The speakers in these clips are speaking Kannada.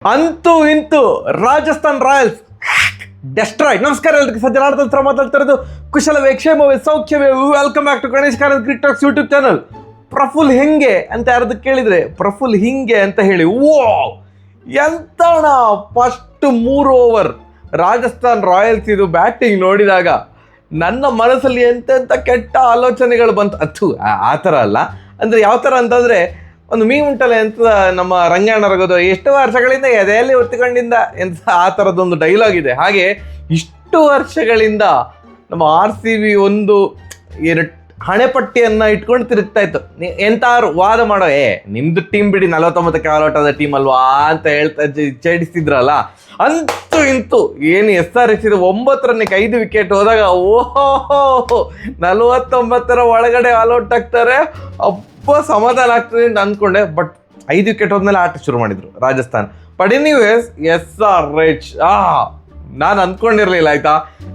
ಅಂತೂ ಇಂತೂ ರಾಜಸ್ಥಾನ್ ರಾಯಲ್ಸ್ ಡೆಸ್ಟ್ರಾಯ್ಡ್. ನಮಸ್ಕಾರ ಎಲ್ರಿಗೂ, ಸಜ್ಜನಾರ್ದ ಹತ್ರ ಮಾತಾಡ್ತಾ ಇರೋದು. ಕುಶಲವೇ, ಕ್ಷೇಮವೇ, ಸೌಖ್ಯವೇ? Welcome back to Ganesh Karanth cricket YouTube channel. Praful ಹೆಂಗೆ ಅಂತ ಯಾರ್ದು ಕೇಳಿದ್ರೆ ಪ್ರಫುಲ್ ಹಿಂಗೆ ಅಂತ ಹೇಳಿ, ಓ ಎಂತಣ ಫಸ್ಟ್ 3 ಓವರ್ ರಾಜಸ್ಥಾನ್ ರಾಯಲ್ಸ್ ಇದು ಬ್ಯಾಟಿಂಗ್ ನೋಡಿದಾಗ ನನ್ನ ಮನಸ್ಸಲ್ಲಿ ಎಂತೆಂಥ ಕೆಟ್ಟ ಆಲೋಚನೆಗಳು ಬಂತು. ಆ ಥರ ಅಲ್ಲ, ಅಂದರೆ ಯಾವ ಥರ ಅಂತಂದರೆ ಒಂದು ಮೀ ಉಂಟಲ್ಲ ಅಂತ ನಮ್ಮ ರಂಗಣ್ಣರಗೋದು, ಎಷ್ಟು ವರ್ಷಗಳಿಂದ ಎದೆಯಲ್ಲಿ ಹೊತ್ತುಕೊಂಡಿಂದ ಎಂತ ಆ ಥರದ್ದೊಂದು ಡೈಲಾಗ್ ಇದೆ. ಹಾಗೆ ಇಷ್ಟು ವರ್ಷಗಳಿಂದ ನಮ್ಮ RCB ಒಂದು ಹಣೆಪಟ್ಟಿಯನ್ನು ಇಟ್ಕೊಂಡು ತಿರುಗ್ತಾ ಇತ್ತು. ಎಂತಾರು ವಾದ ಮಾಡೋ, ನಿಮ್ದು ಟೀಮ್ ಬಿಡಿ 49ಕ್ಕೆ ಆಲ್ ಔಟ್ ಆದ ಟೀಮ್ ಅಲ್ವಾ ಅಂತ ಹೇಳ್ತಾ ಚೇಡಿಸ್ತಿದ್ರಲ್ಲ. ಅಂತೂ ಇಂತೂ ಏನು SRH ಇದು 9 ರನ್ನಿಗೆ 5 ವಿಕೆಟ್ ಹೋದಾಗ ಓಹೋ 49 ಒಳಗಡೆ ಆಲ್ ಔಟ್ ಆಗ್ತಾರೆ, ಸಮಾಧಾನ ಆಗ್ತದೆ ಅಂತ ಅಂದ್ಕೊಂಡೆ. ಬಟ್ 5 ವಿಕೆಟ್ ಹೋದ್ಮೇಲೆ ಆಟ ಶುರು ಮಾಡಿದ್ರು ರಾಜಸ್ಥಾನ್. ಬಟ್ ಎನಿವೇಸ್ SRH ನಾನು ಅಂದ್ಕೊಂಡಿರ್ಲಿಲ್ಲ, ಆಯ್ತಾ,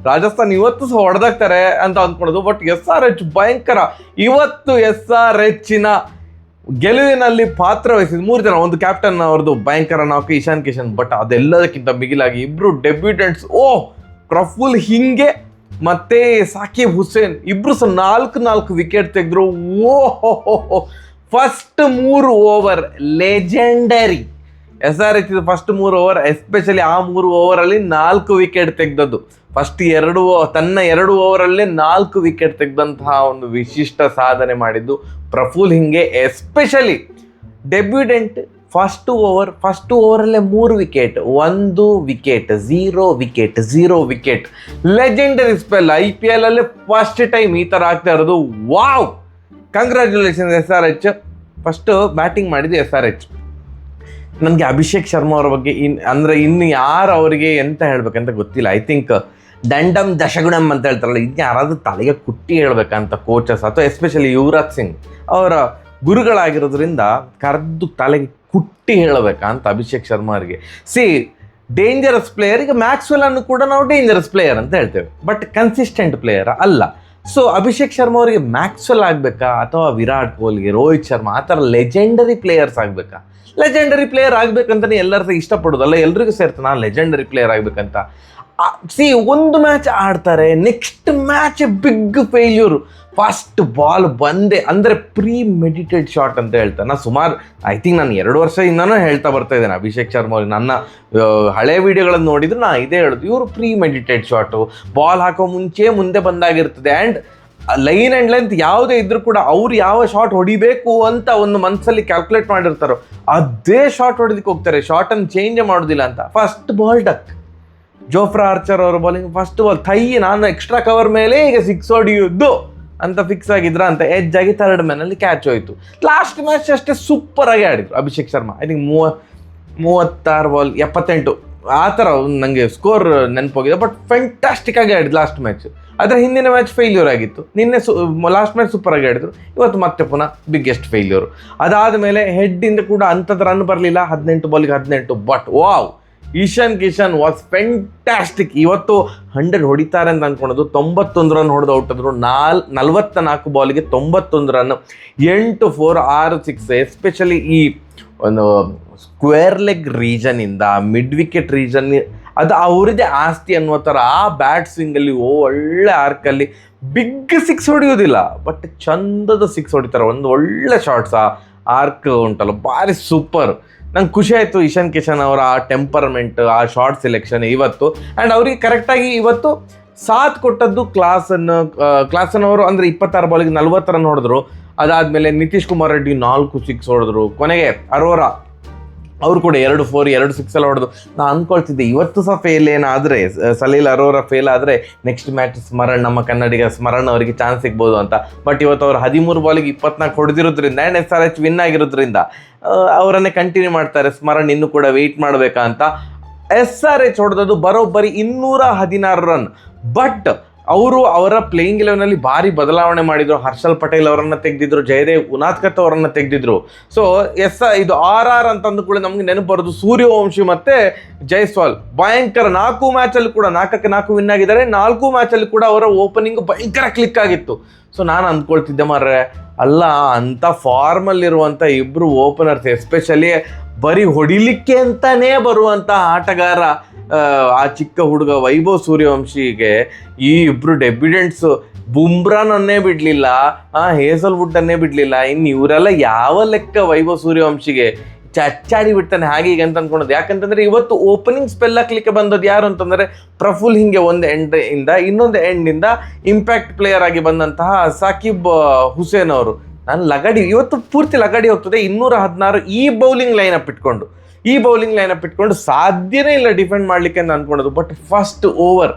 ರಾಜಸ್ಥಾನ್ ಇವತ್ತು ಸಹ ಹೊಡೆದಾಗ್ತಾರೆ ಅಂತ ಅಂದ್ಕೊಳ್ಳೋದು. ಬಟ್ SRH ಭಯಂಕರ. ಇವತ್ತು SRHನ ಗೆಲುವಿನಲ್ಲಿ ಪಾತ್ರ ವಹಿಸಿದ 3 ಜನ, ಒಂದು ಕ್ಯಾಪ್ಟನ್ ಅವ್ರದ್ದು ಭಯಂಕರ ನಾಲ್ಕು, ಇಶಾನ್ ಕಿಶನ್. ಬಟ್ ಅದೆಲ್ಲದಕ್ಕಿಂತ ಮಿಗಿಲಾಗಿ ಇಬ್ರು ಡೆಬ್ಯೂಟೆಂಟ್ಸ್, ಪ್ರಫುಲ್ ಹಿಂಗೆ ಮತ್ತೆ ಸಾಕಿಬ್ ಹುಸೇನ್ ಇಬ್ರು ಸಹ 4 ವಿಕೆಟ್ ತೆಗೆದ್ರು. ಓಹೋ first 3 over legendary. SRH first 3 over, especially ಆ 3 ಓವರಲ್ಲಿ 4 ವಿಕೆಟ್ ತೆಗೆದದ್ದು. ಫಸ್ಟ್ 2 ಓವರಲ್ಲೇ 4 ವಿಕೆಟ್ ತೆಗೆದಂತಹ ಒಂದು ವಿಶಿಷ್ಟ ಸಾಧನೆ ಮಾಡಿದ್ದು Praful Hinge. Especially debutant first ಓವರಲ್ಲೇ 3 wicket, 1 wicket, 0 wicket. Legendary spell. IPL ಅಲ್ಲೇ ಫಸ್ಟ್ ಟೈಮ್ ಈ ಥರ ಆಗ್ತಾ ಇರೋದು. Wow, congratulation SRH. First batting ಮಾಡಿದ್ದು SRH. ನನಗೆ ಅಭಿಷೇಕ್ ಶರ್ಮಾ ಅವರ ಬಗ್ಗೆ ಇನ್ನು ಯಾರು ಅವರಿಗೆ ಎಂತ ಹೇಳ್ಬೇಕಂತ ಗೊತ್ತಿಲ್ಲ. ಐ ಥಿಂಕ್ ದಂಡಮ್ ದಶಗುಣಮ್ ಅಂತ ಹೇಳ್ತಾರಲ್ಲ, ಇನ್ನು ಯಾರಾದ್ರೂ ತಲೆಗೆ ಕುಟ್ಟಿ ಹೇಳ್ಬೇಕಂತ ಕೋಚಸ್ ಅಥವಾ ಎಸ್ಪೆಷಲಿ ಯುವರಾಜ್ ಸಿಂಗ್ ಅವರ ಗುರುಗಳಾಗಿರೋದ್ರಿಂದ ಕರೆದು ತಲೆಗೆ ಕುಟ್ಟಿ ಹೇಳಬೇಕಂತ ಅಭಿಷೇಕ್ ಶರ್ಮಾ ಅವರಿಗೆ. Dangerous player. ಈಗ ಮ್ಯಾಕ್ಸ್ವೆಲ್ ಅನ್ನು ಕೂಡ ನಾವು ಡೇಂಜರಸ್ ಪ್ಲೇಯರ್ ಅಂತ ಹೇಳ್ತೇವೆ, ಬಟ್ ಕನ್ಸಿಸ್ಟೆಂಟ್ ಪ್ಲೇಯರ್ ಅಲ್ಲ. ಸೊ ಅಭಿಷೇಕ್ ಶರ್ಮಾ ಅವರಿಗೆ ಮ್ಯಾಕ್ಸ್ವೆಲ್ ಆಗಬೇಕಾ ಅಥವಾ ವಿರಾಟ್ ಕೊಹ್ಲಿಗೆ, ರೋಹಿತ್ ಶರ್ಮಾ ಆ ಥರ ಲೆಜೆಂಡರಿ ಪ್ಲೇಯರ್ಸ್ ಆಗಬೇಕಾ? ಲೆಜೆಂಡರಿ ಪ್ಲೇಯರ್ ಆಗಬೇಕಂತಲೇ ಎಲ್ಲರೂ ಸಹ ಇಷ್ಟಪಡೋದಲ್ಲ, ಎಲ್ರಿಗೂ ಸೇರ್ತಾನೆ ಲೆಜೆಂಡರಿ ಪ್ಲೇಯರ್ ಆಗಬೇಕಂತ. ಒಂದು ಮ್ಯಾಚ್ ಆಡ್ತಾರೆ, next match big failure. First ball ಬಂದೆ ಅಂದರೆ ಪ್ರೀ ಮೆಡಿಟೇಟ್ ಶಾಟ್ ಅಂತ ಹೇಳ್ತಾರೆ. ನಾನು ಸುಮಾರು ಐ ಥಿಂಕ್ ನಾನು 2 ವರ್ಷದಿಂದನೂ ಹೇಳ್ತಾ ಬರ್ತಾ ಇದ್ದೇನೆ ಅಭಿಷೇಕ್ ಶರ್ಮಾ ಅವ್ರಿಗೆ. ನನ್ನ ಹಳೆ ವಿಡಿಯೋಗಳನ್ನು ನೋಡಿದ್ರು ನಾನು ಇದೇ ಹೇಳೋದು, ಇವರು ಪ್ರೀ ಮೆಡಿಟೇಟ್ ಶಾಟು, ಬಾಲ್ ಹಾಕೋ ಮುಂದೆ ಬಂದಾಗಿರ್ತದೆ. ಆ್ಯಂಡ್ ಲೈನ್ ಆ್ಯಂಡ್ ಲೆಂತ್ ಯಾವುದೇ ಇದ್ರೂ ಕೂಡ ಅವ್ರು ಯಾವ ಶಾಟ್ ಹೊಡಿಬೇಕು ಅಂತ ಒಂದು ಮನಸ್ಸಲ್ಲಿ ಕ್ಯಾಲ್ಕುಲೇಟ್ ಮಾಡಿರ್ತಾರೋ ಅದೇ ಶಾಟ್ ಹೊಡೆದಕ್ಕೆ ಹೋಗ್ತಾರೆ, ಶಾಟನ್ನು ಚೇಂಜ್ ಮಾಡೋದಿಲ್ಲ ಅಂತ. First ball duck. Jofra archer ಅವರ ಬಾಲಿಂಗ್ ಫಸ್ಟ್ ಬಾಲ್ ನಾನು ಎಕ್ಸ್ಟ್ರಾ ಕವರ್ ಮೇಲೆ ಈಗ 6 ಹೊಡಿಯೋದು ಅಂತ ಫಿಕ್ಸ್ ಆಗಿದ್ರ ಅಂತ ಎಡ್ಜ್ ಆಗಿ 3rd ಮ್ಯಾನಲ್ಲಿ ಕ್ಯಾಚ್ ಹೋಯಿತು. ಲಾಸ್ಟ್ ಮ್ಯಾಚ್ ಅಷ್ಟೇ ಸೂಪರ್ ಆಗಿ ಆಡಿದ್ರು Abhishek Sharma. I think 36 ball 78 ಆ ಥರ ನನಗೆ ಸ್ಕೋರ್ ನೆನಪೋಗಿದೆ. ಬಟ್ ಫ್ಯಾಂಟಾಸ್ಟಿಕ್ ಆಗಿ ಆಡಿದ್ರು ಲಾಸ್ಟ್ ಮ್ಯಾಚ್. ಆದರೆ ಹಿಂದಿನ ಮ್ಯಾಚ್ ಫೇಲ್ಯೂರ್ ಆಗಿತ್ತು. ನಿನ್ನೆ ಲಾಸ್ಟ್ ಮ್ಯಾಚ್ ಸೂಪರ್ ಆಗಿ ಆಡಿದ್ರು, ಇವತ್ತು ಮತ್ತೆ ಪುನಃ ಬಿಗ್ಗೆಸ್ಟ್ ಫೇಲ್ಯೂರು. ಅದಾದಮೇಲೆ ಹೆಡ್ಡಿಂದ ಕೂಡ ಅಂಥದ್ದು ರನ್ ಬರಲಿಲ್ಲ, 18 ಬಾಲಿಗೆ 18. But wow, Ishan Kishan was fantastic. ಇವತ್ತು 100 ಹೊಡಿತಾರೆ ಅಂತ ಅಂದ್ಕೊಳೋದು, 91 ರನ್ ಹೊಡೆದು ಔಟ್ ಆದರು. 44 ಬಾಲಿಗೆ 91 ರನ್, 8 4 6 6. ಎಸ್ಪೆಷಲಿ ಈ ಒಂದು ಸ್ಕ್ವೇರ್ ಲೆಗ್ ರೀಜನಿಂದ ಮಿಡ್ ವಿಕೆಟ್ ರೀಜನ್, ಅದು ಅವ್ರದ್ದೇ ಆಸ್ತಿ ಅನ್ನೋ ಥರ ಆ ಬ್ಯಾಟ್ ಸ್ವಿಂಗಲ್ಲಿ ಒಳ್ಳೆ ಆರ್ಕಲ್ಲಿ ಬಿಗ್ 6 ಹೊಡೆಯೋದಿಲ್ಲ, ಬಟ್ ಚಂದದ 6 ಹೊಡಿತಾರೆ. ಒಂದು ಒಳ್ಳೆ ಶಾರ್ಟ್ಸ್, ಆ ಆರ್ಕ್ ಉಂಟಲ್ಲ ಭಾರಿ ಸೂಪರ್. ನಂಗೆ ಖುಷಿ ಆಯಿತು ಇಶಾನ್ ಕಿಶನ್ ಅವರ ಆ ಟೆಂಪರ್ಮೆಂಟ್, ಆ ಶಾರ್ಟ್ ಸೆಲೆಕ್ಷನ್ ಇವತ್ತು. ಆ್ಯಂಡ್ ಅವರಿಗೆ ಕರೆಕ್ಟಾಗಿ ಇವತ್ತು ಸಾಥ್ ಕೊಟ್ಟದ್ದು ಕ್ಲಾಸನ್ ಅವರು. ಅಂದರೆ 26 ಬಾಲಿಗೆ 40 ರನ್ ಹೊಡೆದ್ರು. ಅದಾದಮೇಲೆ ನಿತೀಶ್ ಕುಮಾರ್ ರೆಡ್ಡಿ 4 6 ಹೊಡೆದ್ರು. ಕೊನೆಗೆ ಅರೋರಾ ಅವರು ಕೂಡ 2 4 2 6 ಎಲ್ಲ ಹೊಡೆದು. ನಾನು ಅಂದ್ಕೊಳ್ತಿದ್ದೆ ಇವತ್ತು ಸಹ ಫೇಲ್ ಏನಾದರೆ, ಸಲೀಲ್ ಅರೋರಾ ಫೇಲ್ ಆದರೆ ನೆಕ್ಸ್ಟ್ ಮ್ಯಾಚ್ ನಮ್ಮ ಕನ್ನಡಿಗ ಸ್ಮರಣ್ ಅವರಿಗೆ ಚಾನ್ಸ್ ಸಿಗ್ಬೋದು ಅಂತ. ಬಟ್ ಇವತ್ತು ಅವರು 13 ಬಾಲಿಗೆ 24 ಹೊಡೆದಿರೋದ್ರಿಂದ ಆ್ಯಂಡ್ SRH ವಿನ್ ಆಗಿರೋದ್ರಿಂದ ಅವರನ್ನೇ ಕಂಟಿನ್ಯೂ ಮಾಡ್ತಾರೆ. ಸ್ಮರಣ್ ಇನ್ನೂ ಕೂಡ ವೆಯ್ಟ್ ಮಾಡಬೇಕಾ ಅಂತ. SRH ಹೊಡೆದದ್ದು ಬರೋಬ್ಬರಿ 216 ರನ್. ಬಟ್ ಅವರ ಪ್ಲೇಯಿಂಗ್ ಇಲೆವೆನಲ್ಲಿ ಭಾರಿ ಬದಲಾವಣೆ ಮಾಡಿದರು. ಹರ್ಷಲ್ ಪಟೇಲ್ ಅವರನ್ನು ತೆಗೆದಿದ್ರು, ಜಯದೇವ್ ಉನಾದ್ಕತ್ ಅವರನ್ನು ತೆಗೆದಿದ್ರು. ಸೊ ಇದು RR ಅಂತಂದು ಕೂಡ ನಮಗೆ ನೆನಪು ಬರೋದು ಸೂರ್ಯವಂಶಿ ಮತ್ತು ಜೈಸ್ವಾಲ್. ಭಯಂಕರ 4 ಮ್ಯಾಚಲ್ಲಿ ಕೂಡ 4ಕ್ಕೆ 4 ವಿನ್ ಆಗಿದ್ದಾರೆ. 4 ಮ್ಯಾಚಲ್ಲಿ ಕೂಡ ಅವರ ಓಪನಿಂಗ್ ಭಯಂಕರ ಕ್ಲಿಕ್ ಆಗಿತ್ತು. ಸೊ ನಾನು ಅಂದ್ಕೊಳ್ತಿದ್ದೆ ಮಾರ್ರೆ, ಅಲ್ಲ ಅಂಥ ಫಾರ್ಮಲ್ಲಿರುವಂಥ ಇಬ್ಬರು ಓಪನರ್ಸ್, ಎಸ್ಪೆಷಲಿ ಬರೀ ಹೊಡಿಲಿಕ್ಕೆ ಅಂತಾನೇ ಬರುವಂತ ಆಟಗಾರ ಆ ಚಿಕ್ಕ ಹುಡುಗ ವೈಭವ್ ಸೂರ್ಯವಂಶಿಗೆ ಈ ಇಬ್ರು ಡೆಬ್ಯುಡೆಂಟ್ಸ್ ಬುಮ್ರಾನನ್ನೇ ಬಿಡ್ಲಿಲ್ಲ, ಹೇಸಲ್ವುಡ್ ಅನ್ನೇ ಬಿಡ್ಲಿಲ್ಲ. ಇನ್ನು ಇವರೆಲ್ಲ ಯಾವ ಲೆಕ್ಕ ವೈಭವ್ ಸೂರ್ಯವಂಶಿಗೆ ಚಚ್ಚಾಡಿ ಬಿಡ್ತಾನೆ ಹಾಗೆ ಈಗ ಅಂತ ಅನ್ಕೊಳೋದು. ಯಾಕಂತಂದ್ರೆ ಇವತ್ತು ಓಪನಿಂಗ್ ಸ್ಪೆಲ್ ಹಾಕ್ಲಿಕ್ಕೆ ಬಂದದ್ದು ಯಾರು ಅಂತಂದ್ರೆ ಪ್ರಫುಲ್ ಹಿಂಗೆ ಒಂದು ಎಂಡ್ ಇಂದ ಇನ್ನೊಂದು ಎಂಡ್ ಇಂದ ಇಂಪ್ಯಾಕ್ಟ್ ಪ್ಲೇಯರ್ ಆಗಿ ಬಂದಂತಹ ಸಾಕಿಬ್ ಹುಸೇನ್ ಅವರು. ನಾನು ಲಗಾಡಿ ಇವತ್ತು ಪೂರ್ತಿ ಲಗಾಡಿ ಹೋಗ್ತದೆ. 216 ಈ ಬೌಲಿಂಗ್ ಲೈನಪ್ ಇಟ್ಕೊಂಡು ಸಾಧ್ಯನೇ ಇಲ್ಲ ಡಿಫೆಂಡ್ ಮಾಡ್ಲಿಕ್ಕೆ ಅಂತ ಅನ್ಕೊಳ್ಳೋದು. ಬಟ್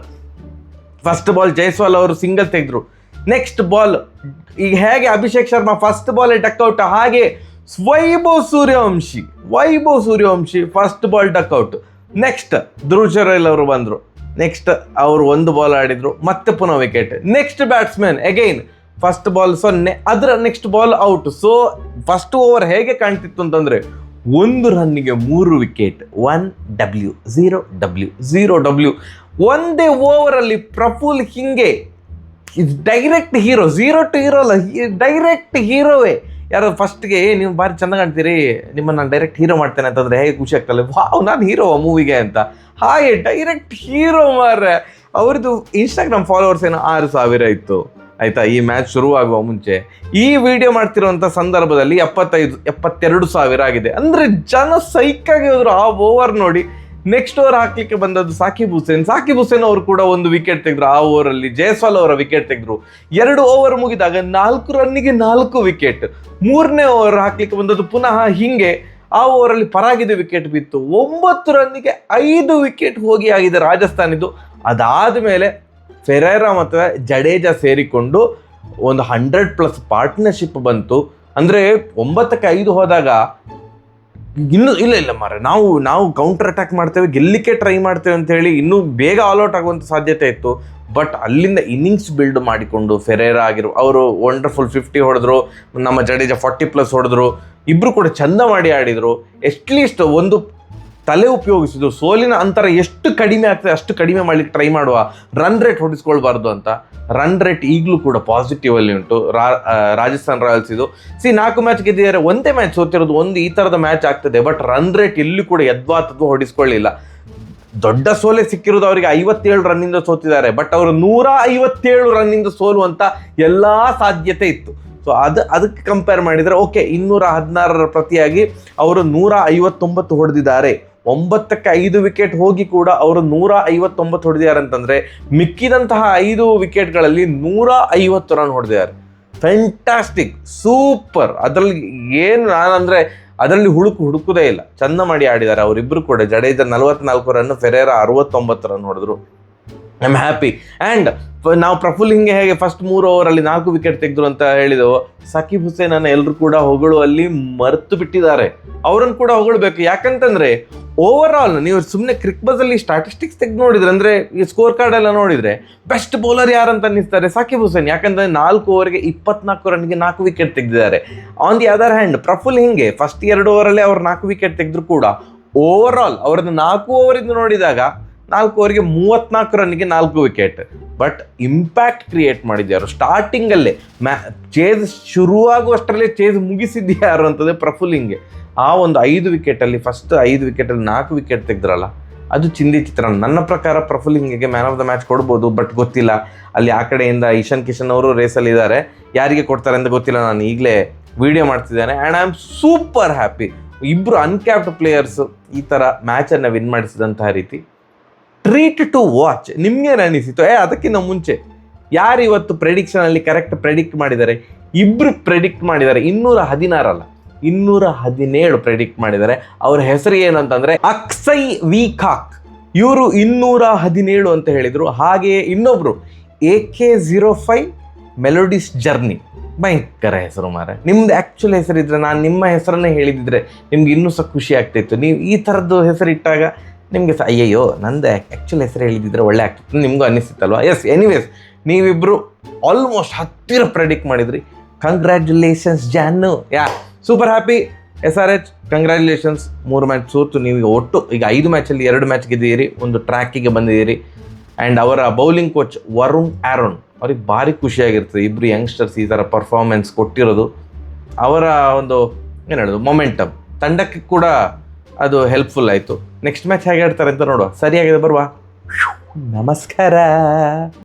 ಫಸ್ಟ್ ಬಾಲ್ ಜೈಸ್ವಾಲ್ ಅವರು ಸಿಂಗಲ್ ತೆಗೆದ್ರು. ನೆಕ್ಸ್ಟ್ ಬಾಲ್ ಈಗ ಹೇಗೆ Abhishek Sharma first ball duck out, ಹಾಗೆ Vaibhav Suryavanshi first ball duck out. Next Dhruv Jurel ಅವರು ಬಂದ್ರು. ನೆಕ್ಸ್ಟ್ ಅವರು ಒಂದು ಬಾಲ್ ಆಡಿದ್ರು, ಮತ್ತೆ ಪುನಃ wicket. Next batsman again first ball 0, ಅದರ next ball out. So first over ಹೇಗೆ ಕಾಣ್ತಿತ್ತು ಅಂತಂದ್ರೆ 1 ರನ್ನಿಗೆ 3 ವಿಕೆಟ್, 1W 0W. ಒಂದೇ ಓವರಲ್ಲಿ ಪ್ರಫುಲ್ ಹಿಂಗೆ ಡೈರೆಕ್ಟ್ ಹೀರೋ, 0 to ಹೀರೋ ಅಲ್ಲ, ಡೈರೆಕ್ಟ್ ಹೀರೋವೇ. ಯಾರೋ ಫಸ್ಟ್ಗೆ ನೀವು ಭಾರಿ ಚೆಂದ ಕಾಣ್ತೀರಿ, ನಿಮ್ಮನ್ನು ನಾನು ಡೈರೆಕ್ಟ್ ಹೀರೋ ಮಾಡ್ತೇನೆ ಅಂತಂದ್ರೆ ಹೇಗೆ ಖುಷಿ ಆಗ್ತಲ್ಲ, ವಾವ್ ನಾನು ಹೀರೋ ಮೂವಿಗೆ ಅಂತ. ಹಾಗೆ ಡೈರೆಕ್ಟ್ ಹೀರೋ ಮಾರ್ರೆ. ಅವ್ರದ್ದು ಇನ್ಸ್ಟಾಗ್ರಾಮ್ ಫಾಲೋವರ್ಸ್ ಏನೋ 6,000 ಇತ್ತು ಆಯ್ತಾ ಈ ಮ್ಯಾಚ್ ಶುರುವಾಗುವ ಮುಂಚೆ. ಈ ವಿಡಿಯೋ ಮಾಡ್ತಿರುವಂಥ ಸಂದರ್ಭದಲ್ಲಿ 72,000 ಆಗಿದೆ. ಅಂದರೆ ಜನ ಸೈಕಾಗಿ ಹೋದ್ರು ಆ ಓವರ್ ನೋಡಿ. ನೆಕ್ಸ್ಟ್ ಓವರ್ ಹಾಕ್ಲಿಕ್ಕೆ ಬಂದದ್ದು ಸಾಕಿಬ್ ಹುಸೇನ್ ಅವರು ಕೂಡ ಒಂದು ವಿಕೆಟ್ ತೆಗೆದ್ರು. ಆ ಓವರಲ್ಲಿ ಜೈಸ್ವಾಲ್ ಅವರ ವಿಕೆಟ್ ತೆಗೆದ್ರು. 2 ಓವರ್ ಮುಗಿದಾಗ 4 ರನ್ನಿಗೆ 4 ವಿಕೆಟ್. 3ನೇ ಓವರ್ ಹಾಕ್ಲಿಕ್ಕೆ ಬಂದದ್ದು ಪುನಃ ಹಿಂಗೆ. ಆ ಓವರಲ್ಲಿ ಪರಾಗಿದ ವಿಕೆಟ್ ಬಿತ್ತು. 9 ರನ್ನಿಗೆ 5 ವಿಕೆಟ್ ಹೋಗಿ ಆಗಿದೆ ರಾಜಸ್ಥಾನಿದ್ದು. ಅದಾದ ಮೇಲೆ ಫೆರೇರಾ ಮತ್ತು ಜಡೇಜಾ ಸೇರಿಕೊಂಡು ಒಂದು 100+ ಪಾರ್ಟ್ನರ್ಶಿಪ್ ಬಂತು. ಅಂದರೆ 9ಕ್ಕೆ 5 ಹೋದಾಗ ಇನ್ನೂ ಇಲ್ಲ ಮಾರೆ, ನಾವು ಕೌಂಟರ್ ಅಟ್ಯಾಕ್ ಮಾಡ್ತೇವೆ, ಗೆಲ್ಲಿಕ್ಕೆ ಟ್ರೈ ಮಾಡ್ತೇವೆ ಅಂತ ಹೇಳಿ ಇನ್ನೂ ಬೇಗ ಆಲ್ಔಟ್ ಆಗುವಂಥ ಸಾಧ್ಯತೆ ಇತ್ತು. ಬಟ್ ಅಲ್ಲಿಂದ ಇನ್ನಿಂಗ್ಸ್ ಬಿಲ್ಡ್ ಮಾಡಿಕೊಂಡು ಫೆರೇರಾ ಅವರು ವಂಡರ್ಫುಲ್ 50 ಹೊಡೆದ್ರು, ನಮ್ಮ ಜಡೇಜಾ 40+ ಹೊಡೆದ್ರು. ಇಬ್ಬರು ಕೂಡ ಚಂದ ಮಾಡಿ ಆಡಿದರು. ಎಟ್ಲೀಸ್ಟ್ ಒಂದು ತಲೆ ಉಪಯೋಗಿಸಿದ್ರು. ಸೋಲಿನ ಅಂತರ ಎಷ್ಟು ಕಡಿಮೆ ಆಗ್ತದೆ ಅಷ್ಟು ಕಡಿಮೆ ಮಾಡಲಿಕ್ಕೆ ಟ್ರೈ ಮಾಡುವ, ರನ್ ರೇಟ್ ಹೊಡಿಸ್ಕೊಳ್ಬಾರ್ದು ಅಂತ. ರನ್ ರೇಟ್ ಈಗಲೂ ಕೂಡ ಪಾಸಿಟಿವ್ ಅಲ್ಲಿ ಉಂಟು ರಾಜಸ್ಥಾನ್ ರಾಯಲ್ಸ್ ಇದು. 4 ಮ್ಯಾಚ್ ಗೆದ್ದಿದ್ದಾರೆ, ಒಂದೇ ಮ್ಯಾಚ್ ಸೋತಿರೋದು. ಒಂದು ಈ ಥರದ ಮ್ಯಾಚ್ ಆಗ್ತದೆ. ಬಟ್ ರನ್ ರೇಟ್ ಎಲ್ಲೂ ಕೂಡ ಯದ್ವಾತದ್ದು ಹೊಡಿಸ್ಕೊಳ್ಳಿಲ್ಲ. ದೊಡ್ಡ ಸೋಲೆ ಸಿಕ್ಕಿರೋದು ಅವರಿಗೆ 57 ರನ್ನಿಂದ ಸೋತಿದ್ದಾರೆ. ಬಟ್ ಅವರು 157 ರನ್ನಿಂದ ಸೋಲುವಂಥ ಎಲ್ಲ ಸಾಧ್ಯತೆ ಇತ್ತು. ಸೊ ಅದಕ್ಕೆ ಕಂಪೇರ್ ಮಾಡಿದರೆ ಓಕೆ, 216 ಪ್ರತಿಯಾಗಿ ಅವರು 159 ಹೊಡೆದಿದ್ದಾರೆ. 9ಕ್ಕೆ 5 ವಿಕೆಟ್ ಹೋಗಿ ಕೂಡ ಅವರು 159 ಹೊಡೆದಿದ್ದಾರೆ ಅಂತಂದರೆ ಮಿಕ್ಕಿದಂತಹ 5 ವಿಕೆಟ್ಗಳಲ್ಲಿ 150 ರನ್ ಹೊಡೆದಿದ್ದಾರೆ. Fantastic, super. ಅದರಲ್ಲಿ ಏನು ನಾನಂದರೆ ಅದರಲ್ಲಿ ಹುಡುಕುವುದೇ ಇಲ್ಲ. ಚಂದ ಮಾಡಿ ಆಡಿದ್ದಾರೆ ಅವರಿಬ್ಬರು ಕೂಡ. ಜಡೇಜಾ 44 ರನ್, ಫೆರೇರಾ 69 ರನ್ ಹೊಡೆದ್ರು. I am happy. ಆ್ಯಂಡ್ ನಾವು ಪ್ರಫುಲ್ ಹಿಂಗೆ ಹೇಗೆ ಫಸ್ಟ್ 3 ಓವರಲ್ಲಿ 4 ವಿಕೆಟ್ ತೆಗೆದ್ರು ಅಂತ ಹೇಳಿದೆವು, ಸಾಕಿಬ್ ಹುಸೇನನ್ನು ಎಲ್ಲರೂ ಕೂಡ ಹೊಗಳುವಲ್ಲಿ ಮರೆತು ಬಿಟ್ಟಿದ್ದಾರೆ. ಅವರನ್ನು ಕೂಡ ಹೊಗಳಬೇಕು. ಯಾಕಂತಂದರೆ ಓವರ್ ಆಲ್ ನೀವು ಸುಮ್ಮನೆ ಕ್ರಿಕ್ಬಜಲ್ಲಿ ಸ್ಟಾಟಿಸ್ಟಿಕ್ಸ್ ತೆಗೆದು ನೋಡಿದ್ರೆ, ಅಂದರೆ ಈ ಸ್ಕೋರ್ ಕಾರ್ಡ್ ಎಲ್ಲ ನೋಡಿದರೆ ಬೆಸ್ಟ್ ಬೌಲರ್ ಯಾರಂತ ಅನ್ನಿಸ್ತಾರೆ ಸಾಕಿಬ್ ಹುಸೇನ್. ಯಾಕಂದರೆ 4 ಓವರ್ಗೆ 24 ರನ್ಗೆ 4 ವಿಕೆಟ್ ತೆಗೆದಿದ್ದಾರೆ. On the other hand Praful ಹಿಂಗೆ ಫಸ್ಟ್ 2 ಓವರಲ್ಲೇ ಅವ್ರು 4 ವಿಕೆಟ್ ತೆಗೆದ್ರು ಕೂಡ ಓವರ್ ಆಲ್ ಅವ್ರದ್ದು 4 ಓವರಿಂದ ನೋಡಿದಾಗ 4 ಓವರ್ಗೆ 34 ರನ್ಗೆ 4 ವಿಕೆಟ್. ಬಟ್ ಇಂಪ್ಯಾಕ್ಟ್ ಕ್ರಿಯೇಟ್ ಮಾಡಿದ್ಯಾರು ಸ್ಟಾರ್ಟಿಂಗಲ್ಲೇ. ಚೇಸ್ ಶುರುವಾಗುವಷ್ಟರಲ್ಲೇ ಚೇಸ್ ಮುಗಿಸಿದ್ಯಾರು ಅಂತಂದರೆ ಪ್ರಫುಲ್ ಹಿಂಗೆ. ಆ ಒಂದು 5 ವಿಕೆಟಲ್ಲಿ ಫಸ್ಟ್ 5 ವಿಕೆಟಲ್ಲಿ 4 ವಿಕೆಟ್ ತೆಗೆದ್ರಲ್ಲ, ಅದು ಚಿಂದಿ ಚಿತ್ರಣ. ನನ್ನ ಪ್ರಕಾರ ಪ್ರಫುಲ್ ಹಿಂಗೆ ಮ್ಯಾನ್ ಆಫ್ ದ ಮ್ಯಾಚ್ ಕೊಡ್ಬೋದು. ಬಟ್ ಗೊತ್ತಿಲ್ಲ, ಅಲ್ಲಿ ಆ ಕಡೆಯಿಂದ ಇಶಾನ್ ಕಿಶನ್ ಅವರು ರೇಸಲ್ಲಿ ಇದ್ದಾರೆ. ಯಾರಿಗೆ ಕೊಡ್ತಾರೆ ಅಂತ ಗೊತ್ತಿಲ್ಲ. ನಾನು ಈಗಲೇ ವಿಡಿಯೋ ಮಾಡ್ತಿದ್ದೇನೆ. And I am super happy. ಇಬ್ಬರು ಅನ್ಕ್ಯಾಪ್ಡ್ ಪ್ಲೇಯರ್ಸು ಈ ಥರ ಮ್ಯಾಚನ್ನು ವಿನ್ ಮಾಡಿಸಿದಂತಹ ರೀತಿ ಟ್ರೀಟ್ ಟು ವಾಚ್. ನಿಮ್ಗೇನು ಅನಿಸಿತು? ಅದಕ್ಕಿಂತ ಮುಂಚೆ ಯಾರು ಇವತ್ತು ಪ್ರೆಡಿಕ್ಷನಲ್ಲಿ ಕರೆಕ್ಟ್ ಪ್ರೆಡಿಕ್ಟ್ ಮಾಡಿದ್ದಾರೆ? ಇಬ್ಬರು ಪ್ರೆಡಿಕ್ಟ್ ಮಾಡಿದ್ದಾರೆ. 216 ಅಲ್ಲ, 217 ಪ್ರೆಡಿಕ್ಟ್ ಮಾಡಿದ್ದಾರೆ. ಅವ್ರ ಹೆಸರು ಏನಂತಂದರೆ ಅಕ್ಷಯ್ ವಿಕಾಕ್. ಇವರು 217 ಅಂತ ಹೇಳಿದರು. ಹಾಗೆಯೇ ಇನ್ನೊಬ್ರು AK05 ಮೆಲೋಡಿಸ್ ಜರ್ನಿ. ಭಯಂಕರ ಹೆಸರು ಮಾರೆ. ನಿಮ್ದು ಆ್ಯಕ್ಚುಲ್ ಹೆಸರಿದ್ರೆ, ನಾನು ನಿಮ್ಮ ಹೆಸರನ್ನೇ ಹೇಳಿದಿದ್ರೆ ನಿಮ್ಗೆ ಇನ್ನೂ ಸಹ ಖುಷಿ ಆಗ್ತಾಯಿತ್ತು. ನೀವು ಈ ಥರದ್ದು ಹೆಸರಿಟ್ಟಾಗ ನಿಮಗೆ ಅಯ್ಯಯ್ಯೋ ನಂದು ಆ್ಯಕ್ಚುಲ್ ಹೆಸರು ಹೇಳಿದಿದ್ರೆ ಒಳ್ಳೆ ಆಗ್ತಿತ್ತು ನಿಮಗೂ ಅನ್ನಿಸ್ತಿತ್ತಲ್ವ. ಎಸ್, ಎನಿವೇಸ್ ನೀವಿಬ್ಬರು ಆಲ್ಮೋಸ್ಟ್ ಹತ್ತಿರ ಪ್ರೆಡಿಕ್ಟ್ ಮಾಡಿದ್ರಿ. ಕಂಗ್ರ್ಯಾಚುಲೇಷನ್ಸ್ ಜಾನು. Super happy. SRH congratulations. 3 match ಸೋತು ನೀವು ಒಟ್ಟು ಈಗ 5 ಮ್ಯಾಚಲ್ಲಿ 2 ಮ್ಯಾಚ್ ಗೆದ್ದಿದ್ದೀರಿ, ಒಂದು ಟ್ರ್ಯಾಕಿಗೆ ಬಂದಿದ್ದೀರಿ. ಆ್ಯಂಡ್ ಅವರ ಬೌಲಿಂಗ್ ಕೋಚ್ ವರುಣ್ ಆ್ಯರೋನ್ ಅವ್ರಿಗೆ ಭಾರಿ ಖುಷಿಯಾಗಿರ್ತದೆ. ಇಬ್ಬರು ಯಂಗ್ಸ್ಟರ್ಸ್ ಈ ಥರ ಪರ್ಫಾರ್ಮೆನ್ಸ್ ಕೊಟ್ಟಿರೋದು. ಅವರ ಒಂದು ಏನು ಹೇಳೋದು ಮೊಮೆಂಟಮ್ ತಂಡಕ್ಕೆ ಕೂಡ ಅದು ಹೆಲ್ಪ್ಫುಲ್ ಆಯಿತು. ನೆಕ್ಸ್ಟ್ ಮ್ಯಾಚ್ ಹೇಗೆ ಆಡ್ತಾರೆ ಅಂತ ನೋಡುವ. ಸರಿಯಾಗಿದೆ, ಬರುವ. ನಮಸ್ಕಾರ.